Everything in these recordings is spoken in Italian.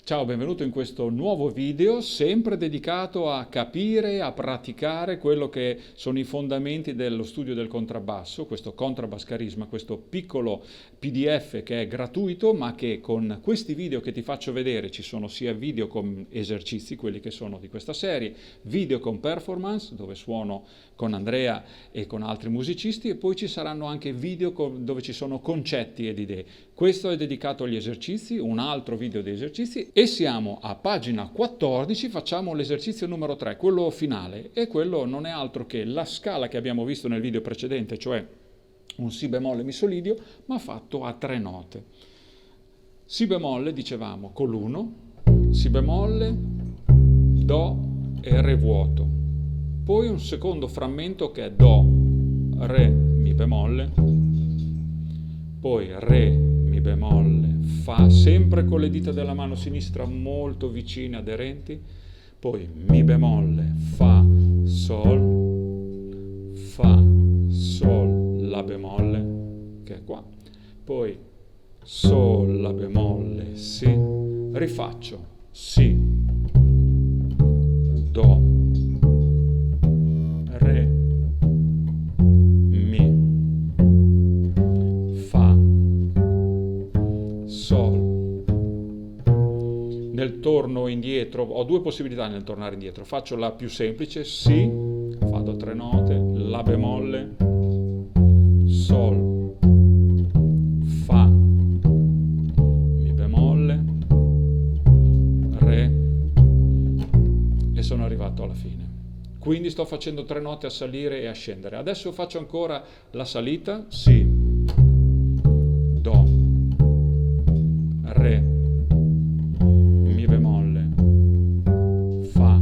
Ciao, benvenuto in questo nuovo video, sempre dedicato a capire, a praticare quello che sono i fondamenti dello studio del contrabbasso, questo Contrabass Carisma, questo piccolo PDF che è gratuito, ma che con questi video che ti faccio vedere, ci sono sia video con esercizi, quelli che sono di questa serie, video con performance, dove suono con Andrea e con altri musicisti, e poi ci saranno anche video dove ci sono concetti ed idee. Questo è dedicato agli esercizi, un altro video di esercizi, e siamo a pagina 14, facciamo l'esercizio numero 3, quello finale, e quello non è altro che la scala che abbiamo visto nel video precedente, cioè un Si bemolle Mi solidio, ma fatto a 3 note. Si bemolle, dicevamo, con l'1, Si bemolle, Do e Re vuoto. Poi un secondo frammento che è Do, Re, Mi bemolle, poi Re, Mi bemolle, Fa, sempre con le dita della mano sinistra molto vicine, aderenti, poi Mi bemolle, Fa, Sol, Fa, Sol, La bemolle, che è qua, poi Sol, La bemolle, Si, rifaccio, Si, Do, Re, Sol. Nel torno indietro ho due possibilità nel tornare indietro. Faccio la più semplice, Si, vado a 3 note, La bemolle, Sol, Fa, Mi bemolle, Re, e sono arrivato alla fine. Quindi sto facendo 3 note a salire e a scendere. Adesso faccio ancora la salita, Si, Do, Re, Mi bemolle, Fa,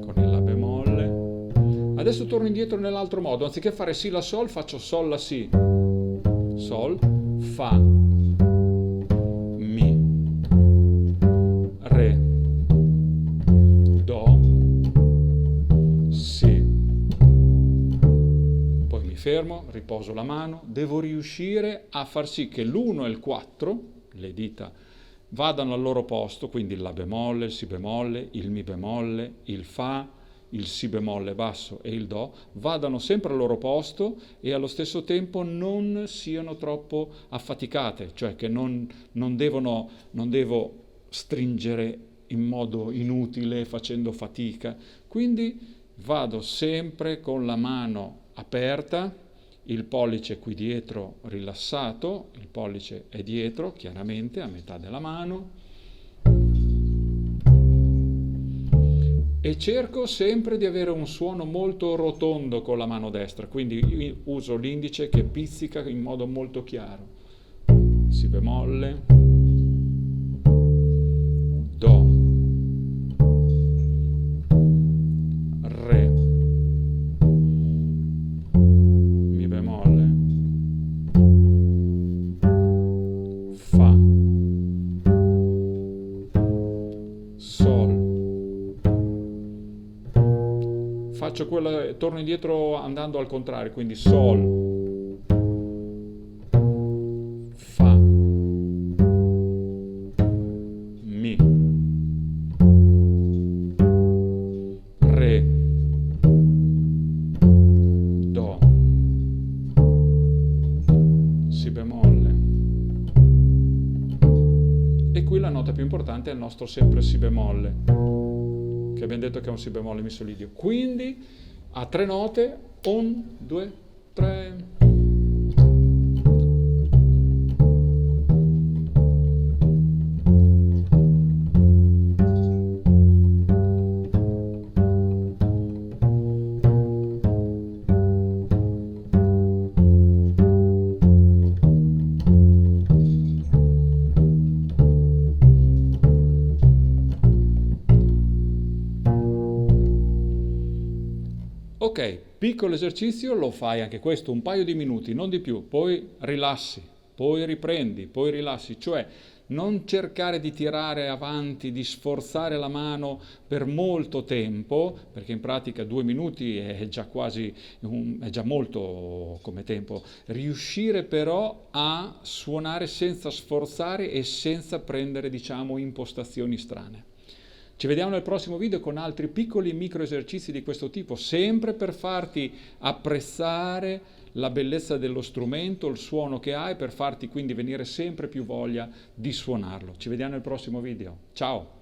con il La bemolle. Adesso torno indietro nell'altro modo, anziché fare Si, La, Sol, faccio Sol, La, Si, Sol, Fa, Mi, Re, Do, Si. Poi mi fermo, riposo la mano, devo riuscire a far sì che l'1 e il 4, le dita, vadano al loro posto, quindi il La bemolle, il Si bemolle, il Mi bemolle, il Fa, il Si bemolle basso e il Do, vadano sempre al loro posto e allo stesso tempo non siano troppo affaticate, cioè che non devo stringere in modo inutile, facendo fatica. Quindi vado sempre con la mano aperta, il pollice qui dietro rilassato, il pollice è dietro chiaramente a metà della mano, e cerco sempre di avere un suono molto rotondo con la mano destra, quindi uso l'indice che pizzica in modo molto chiaro. Si bemolle, Do, Re, Mi bemolle, Fa, Sol. Faccio quella, torno indietro andando al contrario, quindi Sol, Fa, Mi, Re, Do, Si bemolle. E qui la nota più importante è il nostro sempre Si bemolle, che abbiamo detto che è un Si bemolle Mi solidio. Quindi a 3 note, 1, 2, 3. Ok, piccolo esercizio, lo fai anche questo un paio di minuti, non di più, poi rilassi, poi riprendi, poi rilassi, cioè non cercare di tirare avanti, di sforzare la mano per molto tempo, perché in pratica 2 minuti è già quasi, è già molto come tempo. Riuscire però a suonare senza sforzare e senza prendere, diciamo, impostazioni strane. Ci vediamo nel prossimo video con altri piccoli micro esercizi di questo tipo, sempre per farti apprezzare la bellezza dello strumento, il suono che hai, per farti quindi venire sempre più voglia di suonarlo. Ci vediamo nel prossimo video. Ciao!